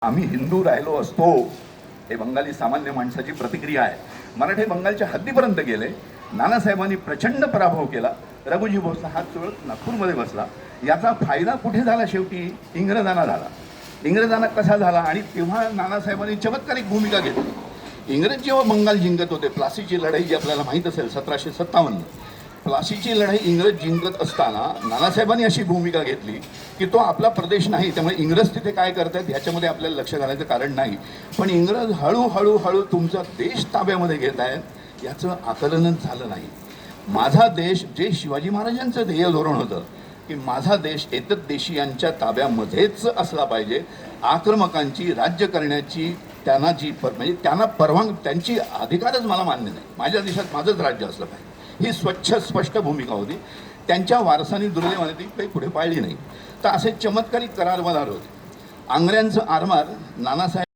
आम्ही हिंदू राहिलो असतो हे बंगाली सामान्य माणसाची प्रतिक्रिया आहे. मराठे बंगालच्या हद्दीपर्यंत गेले. नानासाहेबांनी प्रचंड पराभव केला. रघुजी भोसला हात चोळत नागपूरमध्ये बसला. याचा फायदा कुठे झाला? शेवटी इंग्रजांना झाला. इंग्रजांना कसा झाला? आणि तेव्हा नानासाहेबांनी चमत्कारिक भूमिका घेतली. इंग्रज जेव्हा बंगाल जिंकत होते, प्लासीची लढाई जी आपल्याला माहीत असेल 1757, प्लासीची लढाई इंग्रज जिंकत असताना नानासाहेबांनी अशी भूमिका घेतली की तो आपला प्रदेश नाही, त्यामुळे इंग्रज तिथे काय करतात ह्याच्यामध्ये आपल्याला लक्ष घालायचं कारण नाही, पण इंग्रज हळूहळू तुमचा देश ताब्यामध्ये घेत आहेत याचं आकलनच झालं नाही. माझा देश, जे शिवाजी महाराजांचं ध्येय धोरण होतं की माझा देश एतद्देशीयांच्या ताब्यामध्येच असला पाहिजे, आक्रमकांची राज्य करण्याची त्यांना म्हणजे त्यांना परवानगी, त्यांची अधिकारच मला मान्य नाही, माझ्या देशात माझंच राज्य असलं पाहिजे, ही स्वच्छ स्पष्ट भूमिका होती. त्यांच्या वारसाने दुर्दैवाने ती काही पुढे पाळली नाही. तर असे चमत्कारिक करार होते. आंग्र्यांचं आरमार नानासाहेब